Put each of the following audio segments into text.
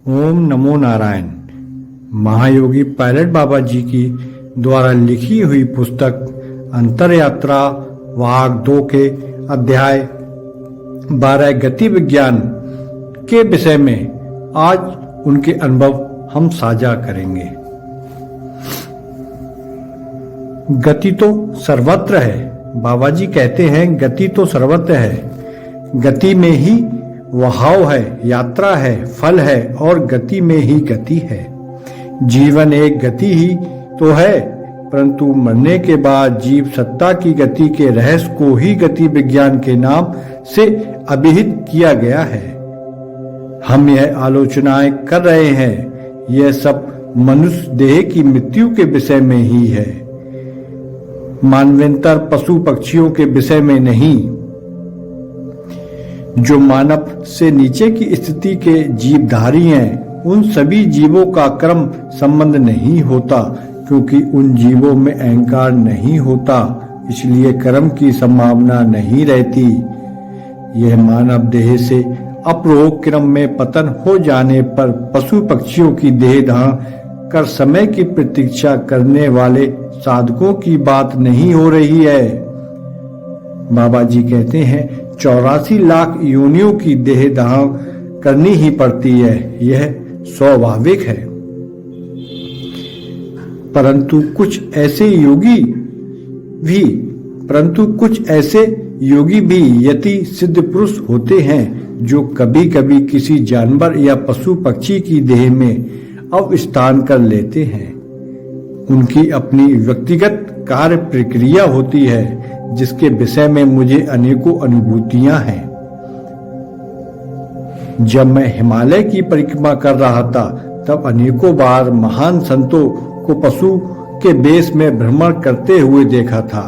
ओम नमो नारायण। महायोगी पायलट बाबा जी की द्वारा लिखी हुई पुस्तक अंतर यात्रा भाग 2 के अध्याय 12 गति विज्ञान के विषय में आज उनके अनुभव हम साझा करेंगे। गति तो सर्वत्र है। बाबा जी कहते हैं गति तो सर्वत्र है। गति में ही वहाव है, यात्रा है, फल है और गति में ही गति है। जीवन एक गति ही तो है, परंतु मरने के बाद जीव सत्ता की गति के रहस्य को ही गति विज्ञान के नाम से अभिहित किया गया है। हम यह आलोचनाएं कर रहे हैं, यह सब मनुष्य देह की मृत्यु के विषय में ही है, मानवेतर पशु पक्षियों के विषय में नहीं। जो मानव से नीचे की स्थिति के जीवधारी हैं, उन सभी जीवों का कर्म संबंध नहीं होता, क्योंकि उन जीवों में अहंकार नहीं होता, इसलिए कर्म की संभावना नहीं रहती। यह मानव देह से अपरोह क्रम में पतन हो जाने पर पशु पक्षियों की देह धारण कर समय की प्रतीक्षा करने वाले साधकों की बात नहीं हो रही है। बाबा जी कहते हैं 84 लाख योनियों की देह धारण करनी ही पड़ती है, यह स्वाभाविक है। परंतु कुछ ऐसे योगी भी यति सिद्ध पुरुष होते हैं जो कभी कभी किसी जानवर या पशु पक्षी की देह में अवस्थान कर लेते हैं। उनकी अपनी व्यक्तिगत कार्य प्रक्रिया होती है, जिसके विषय में मुझे अनेकों अनुभूतियां हैं। जब मैं हिमालय की परिक्रमा कर रहा था, तब अनेकों बार महान संतों को पशु के वेश में भ्रमण करते हुए देखा था।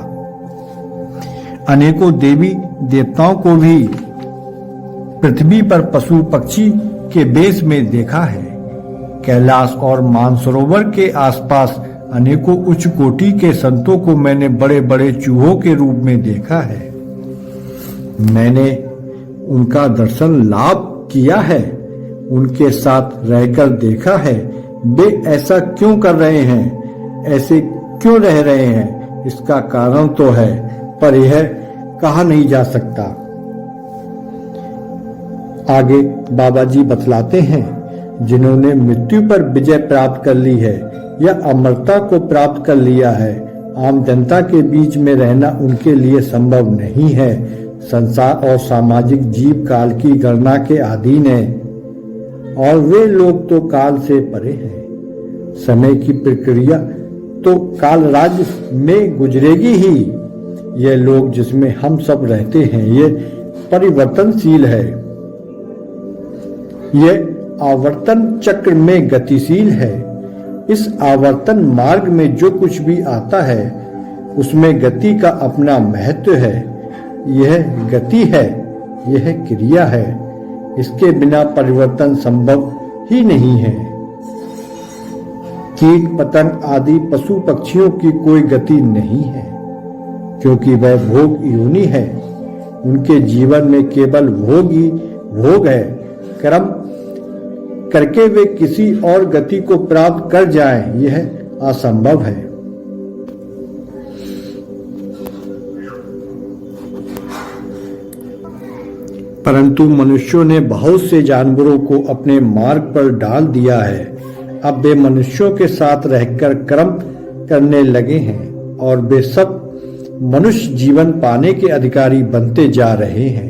अनेकों देवी देवताओं को भी पृथ्वी पर पशु पक्षी के वेश में देखा है। कैलाश और मानसरोवर के आसपास अनेकों उच्च कोटि के संतों को मैंने बड़े बड़े चूहों के रूप में देखा है। मैंने उनका दर्शन लाभ किया है, उनके साथ रहकर देखा है वे ऐसा क्यों कर रहे हैं, ऐसे क्यों रह रहे हैं, इसका कारण तो है, पर यह कहा नहीं जा सकता। आगे बाबा जी बतलाते हैं, जिन्होंने मृत्यु पर विजय प्राप्त कर ली है या अमरता को प्राप्त कर लिया है, आम जनता के बीच में रहना उनके लिए संभव नहीं है। संसार और सामाजिक जीव काल की गणना के अधीन है और वे लोग तो काल से परे हैं। समय की प्रक्रिया तो काल राज्य में गुजरेगी ही। ये लोग जिसमें हम सब रहते हैं, ये परिवर्तनशील है, ये आवर्तन चक्र में गतिशील है। इस आवर्तन मार्ग में जो कुछ भी आता है, उसमें गति का अपना महत्व है। यह गति है, यह क्रिया है, इसके बिना परिवर्तन संभव ही नहीं है। कीट पतंग आदि पशु पक्षियों की कोई गति नहीं है, क्योंकि वह भोग योनि है। उनके जीवन में केवल भोग ही भोग है। कर्म करके वे किसी और गति को प्राप्त कर जाएं, यह असंभव है। परंतु मनुष्यों ने बहुत से जानवरों को अपने मार्ग पर डाल दिया है। अब वे मनुष्यों के साथ रहकर कर्म करने लगे हैं और वे सब मनुष्य जीवन पाने के अधिकारी बनते जा रहे हैं,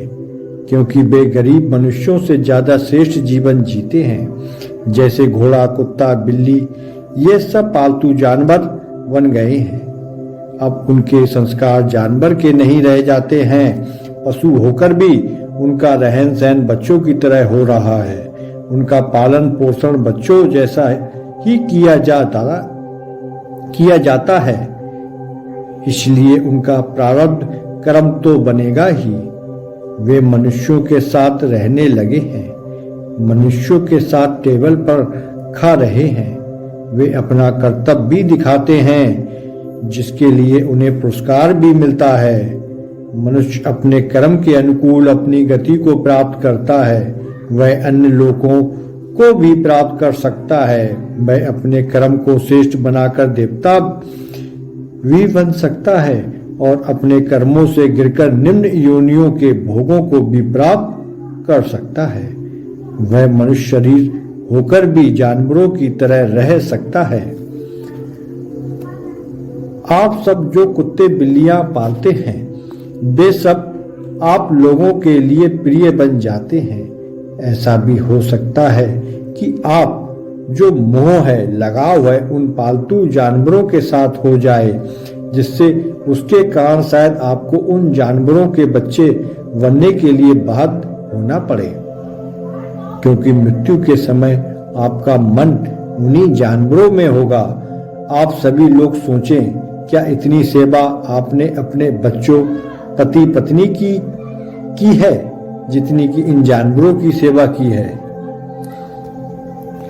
क्योंकि वे गरीब मनुष्यों से ज्यादा श्रेष्ठ जीवन जीते हैं। जैसे घोड़ा, कुत्ता, बिल्ली, ये सब पालतू जानवर बन गए हैं। अब उनके संस्कार जानवर के नहीं रह जाते हैं। पशु होकर भी उनका रहन सहन बच्चों की तरह हो रहा है। उनका पालन पोषण बच्चों जैसा ही किया जाता है। इसलिए उनका प्रारब्ध कर्म तो बनेगा ही। वे मनुष्यों के साथ रहने लगे हैं, मनुष्यों के साथ टेबल पर खा रहे हैं। वे अपना कर्तव्य भी दिखाते हैं, जिसके लिए उन्हें पुरस्कार भी मिलता है। मनुष्य अपने कर्म के अनुकूल अपनी गति को प्राप्त करता है। वह अन्य लोगों को भी प्राप्त कर सकता है। वह अपने कर्म को श्रेष्ठ बनाकर देवता भी बन सकता है और अपने कर्मों से गिरकर निम्न योनियों के भोगों को भी प्राप्त कर सकता है। वह मनुष्य शरीर होकर भी जानवरों की तरह रह सकता है। आप सब जो कुत्ते बिल्लियां पालते हैं वे सब आप लोगों के लिए प्रिय बन जाते हैं। ऐसा भी हो सकता है कि आप जो मोह है, लगाव है, उन पालतू जानवरों के साथ हो जाए, जिससे उसके कारण शायद आपको उन जानवरों के बच्चे बनने के लिए बाध्य होना पड़े, क्योंकि मृत्यु के समय आपका मन उन्हीं जानवरों में होगा। आप सभी लोग सोचें, क्या इतनी सेवा आपने अपने बच्चों, पति पत्नी की है जितनी कि इन जानवरों की सेवा की है?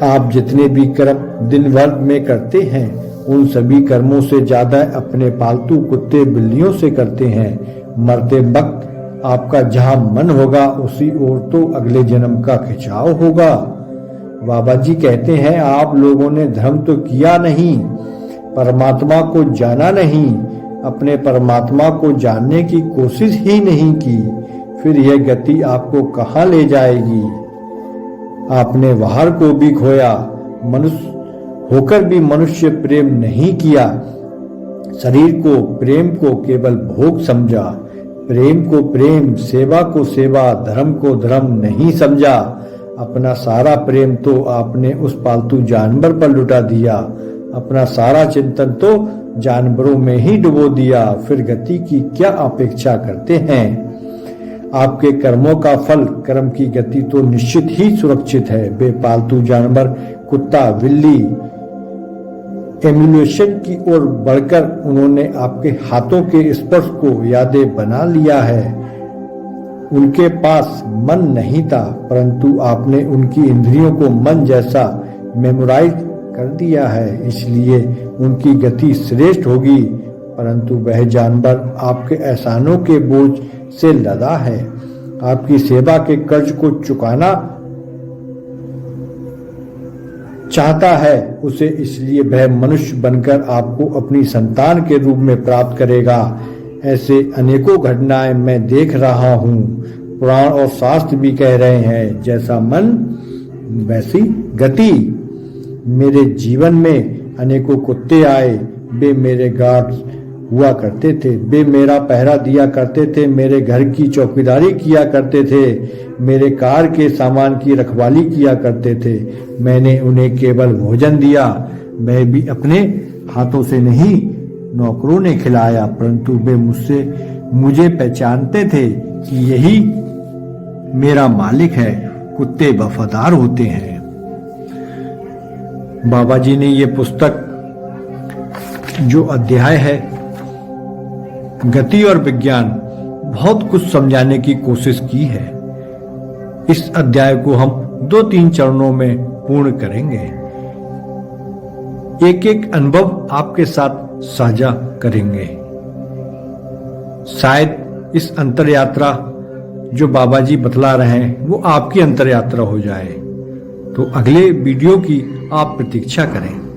आप जितने भी कर्म दिन भर में करते हैं उन सभी कर्मों से ज्यादा अपने पालतू कुत्ते बिल्लियों से करते हैं। मरते वक्त आपका जहां मन होगा उसी ओर तो अगले जन्म का खिंचाव होगा। बाबा जी कहते हैं, आप लोगों ने धर्म तो किया नहीं, परमात्मा को जाना नहीं, अपने परमात्मा को जानने की कोशिश ही नहीं की, फिर यह गति आपको कहां ले जाएगी? आपने बाहर को भी खोया, मनुष्य होकर भी मनुष्य प्रेम नहीं किया, शरीर को, प्रेम को केवल भोग समझा, प्रेम को प्रेम, सेवा को सेवा, धर्म को धर्म नहीं समझा। अपना सारा प्रेम तो आपने उस पालतू जानवर पर लुटा दिया, अपना सारा चिंतन तो जानवरों में ही डुबो दिया। फिर गति की क्या अपेक्षा करते हैं? आपके कर्मों का फल, कर्म की गति तो निश्चित ही सुरक्षित है। बेपालतू जानवर, कुत्ता, बिल्ली, एम्यूलेशन की ओर बढ़कर उन्होंने आपके हाथों के स्पर्श को यादें बना लिया है। उनके पास मन नहीं था, परंतु आपने उनकी इंद्रियों को मन जैसा मेमोराइज कर दिया है, इसलिए उनकी गति श्रेष्ठ होगी। परंतु वह जानवर आपके एहसानों के बोझ से लदा है, आपकी सेवा के कर्ज को चुकाना चाहता है उसे, इसलिए वह मनुष्य बनकर आपको अपनी संतान के रूप में प्राप्त करेगा। ऐसे अनेकों घटनाएं मैं देख रहा हूँ। पुराण और शास्त्र भी कह रहे हैं, जैसा मन वैसी गति। मेरे जीवन में अनेकों कुत्ते आए, वे मेरे गार्ड्स हुआ करते थे, वे मेरा पहरा दिया करते थे, मेरे घर की चौकीदारी किया करते थे, मेरे कार के सामान की रखवाली किया करते थे। मैंने उन्हें केवल भोजन दिया, मैं भी अपने हाथों से नहीं, नौकरों ने खिलाया, परंतु वे मुझे पहचानते थे कि यही मेरा मालिक है। कुत्ते वफादार होते हैं। बाबा जी ने ये पुस्तक जो अध्याय है गति और विज्ञान, बहुत कुछ समझाने की कोशिश की है। इस अध्याय को हम 2-3 चरणों में पूर्ण करेंगे। एक एक अनुभव आपके साथ साझा करेंगे। शायद इस अंतर यात्रा जो बाबा जी बतला रहे हैं वो आपकी अंतर यात्रा हो जाए। तो अगले वीडियो की आप प्रतीक्षा करें।